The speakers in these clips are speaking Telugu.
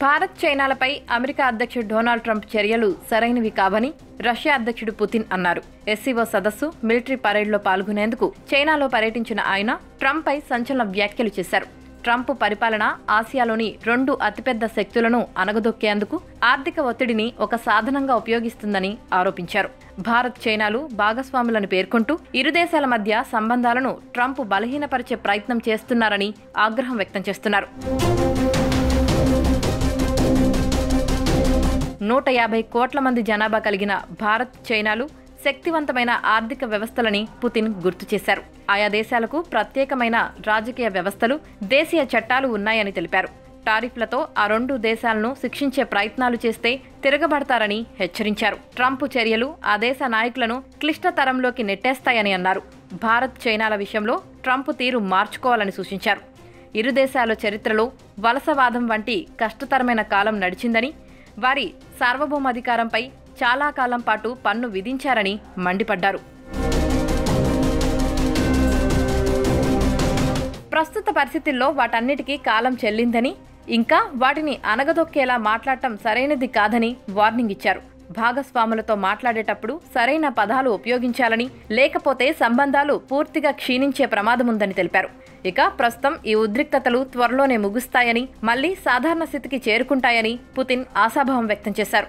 భారత్ చైనాలపై అమెరికా అధ్యక్షుడు డొనాల్డ్ ట్రంప్ చర్యలు సరైనవి కావని రష్యా అధ్యక్షుడు పుతిన్ అన్నారు. ఎస్సీఓ సదస్సు మిలిటరీ పరేడ్లో పాల్గొనేందుకు చైనాలో పర్యటించిన ఆయన ట్రంప్పై సంచలన వ్యాఖ్యలు చేశారు. ట్రంప్ పరిపాలన ఆసియాలోని 2 అతిపెద్ద శక్తులను అణగదొక్కేందుకు ఆర్థిక ఒత్తిడిని ఒక సాధనంగా ఉపయోగిస్తుందని ఆరోపించారు. భారత్ చైనాలు భాగస్వాములను పేర్కొంటూ ఇరు దేశాల మధ్య సంబంధాలను ట్రంప్ బలహీనపరిచే ప్రయత్నం చేస్తున్నారని ఆగ్రహం వ్యక్తం చేస్తున్నారు. 150 కోట్ల మంది జనాభా కలిగిన భారత్ చైనాలు శక్తివంతమైన ఆర్థిక వ్యవస్థలని పుతిన్ గుర్తు చేశారు. ఆయా దేశాలకు ప్రత్యేకమైన రాజకీయ వ్యవస్థలు, దేశీయ చట్టాలు ఉన్నాయని తెలిపారు. టారిఫ్లతో ఆ 2 దేశాలను శిక్షించే ప్రయత్నాలు చేస్తే తిరగబడతారని హెచ్చరించారు. ట్రంప్ చర్యలు ఆ దేశ నాయకులను క్లిష్టతరంలోకి నెట్టేస్తాయని అన్నారు. భారత్ చైనాల విషయంలో ట్రంప్ తీరు మార్చుకోవాలని సూచించారు. ఇరు దేశాల చరిత్రలో వలసవాదం వంటి కష్టతరమైన కాలం నడిచిందని, వారి సార్వభౌమాధికారంపై చాలా కాలం పాటు పన్ను విధించారని మండిపడ్డారు. ప్రస్తుత పరిస్థితుల్లో వాటన్నిటికీ కాలం చెల్లిందని, ఇంకా వాటిని అణగదొక్కేలా మాట్లాడటం సరైనది కాదని వార్నింగ్ ఇచ్చారు. భాగస్వాములతో మాట్లాడేటప్పుడు సరైన పదాలు ఉపయోగించాలని, లేకపోతే సంబంధాలు పూర్తిగా క్షీణించే ప్రమాదముందని తెలిపారు. ఇక ప్రస్తుతం ఈ ఉద్రిక్తతలు త్వరలోనే ముగుస్తాయని, మళ్లీ సాధారణ స్థితికి చేరుకుంటాయని పుతిన్ ఆశాభావం వ్యక్తం చేశారు.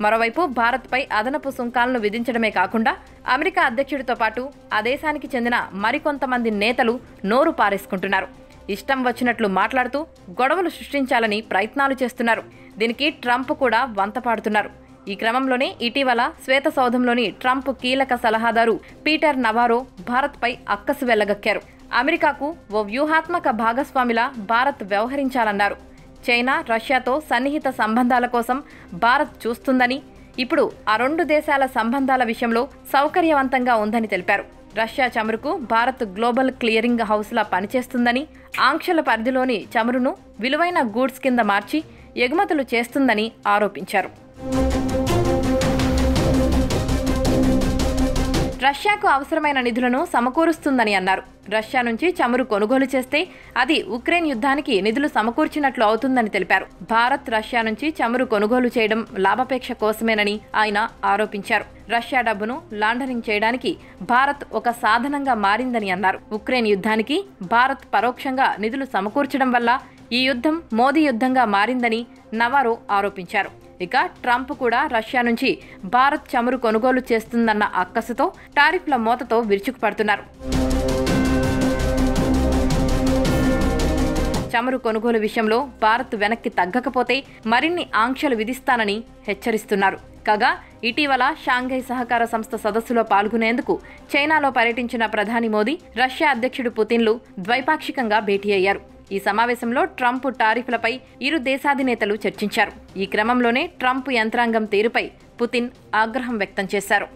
మరోవైపు భారత్పై అదనపు సుంకాలను విధించడమే కాకుండా అమెరికా అధ్యక్షుడితో పాటు ఆ దేశానికి చెందిన మరికొంతమంది నేతలు నోరు పారేసుకుంటున్నారు. ఇష్టం వచ్చినట్లు మాట్లాడుతూ గొడవలు సృష్టించాలని ప్రయత్నాలు చేస్తున్నారు. దీనికి ట్రంప్ కూడా వంతపాడుతున్నారు. ఈ క్రమంలోనే ఇటీవల శ్వేతసౌధంలోని ట్రంప్ కీలక సలహాదారు పీటర్ నవారో భారత్పై అక్కసు వెళ్లగక్కారు. అమెరికాకు ఓ వ్యూహాత్మక భాగస్వామిలా భారత్ వ్యవహరించాలన్నారు. చైనా, రష్యాతో సన్నిహిత సంబంధాల కోసం భారత్ చూస్తుందని, ఇప్పుడు ఆ 2 దేశాల సంబంధాల విషయంలో సౌకర్యవంతంగా ఉందని తెలిపారు. రష్యా చమురుకు భారత్ గ్లోబల్ క్లియరింగ్ హౌస్లా పనిచేస్తుందని, ఆంక్షల పరిధిలోని చమురును విలువైన గూడ్స్ కింద మార్చి ఎగుమతులు చేస్తుందని ఆరోపించారు. రష్యాకు అవసరమైన నిధులను సమకూరుస్తుందని అన్నారు. రష్యా నుంచి చమురు కొనుగోలు చేస్తే అది ఉక్రెయిన్ యుద్ధానికి నిధులు సమకూర్చినట్లు అవుతుందని తెలిపారు. భారత్ రష్యా నుంచి చమురు కొనుగోలు చేయడం లాభాపేక్ష కోసమేనని ఆయన ఆరోపించారు. రష్యా డబ్బును లాండరింగ్ చేయడానికి భారత్ ఒక సాధనంగా మారిందని అన్నారు. ఉక్రెయిన్ యుద్ధానికి భారత్ పరోక్షంగా నిధులు సమకూర్చడం వల్ల ఈ యుద్ధం మోదీ యుద్ధంగా మారిందని నవారో ఆరోపించారు. ఇక ట్రంప్ కూడా రష్యా నుంచి భారత్ చమురు కొనుగోలు చేస్తుందన్న అక్కసుతో టారిఫ్ల మోతతో విరుచుకుపడుతున్నారు. చమురు కొనుగోలు విషయంలో భారత్ వెనక్కి తగ్గకపోతే మరిన్ని ఆంక్షలు విధిస్తానని హెచ్చరిస్తున్నారు. కాగా ఇటీవల షాంఘై సహకార సంస్థ సదస్సులో పాల్గొనేందుకు చైనాలో పర్యటించిన ప్రధాని మోదీ, రష్యా అధ్యక్షుడు పుతిన్లు ద్వైపాక్షికంగా భేటీ అయ్యారు. ఈ సమావేశంలో ట్రంప్ టారిఫ్లపై ఇరు దేశాధినేతలు చర్చించారు. ఈ క్రమంలోనే ట్రంప్ యంత్రాంగం తీరుపై పుతిన్ ఆగ్రహం వ్యక్తం చేశారు.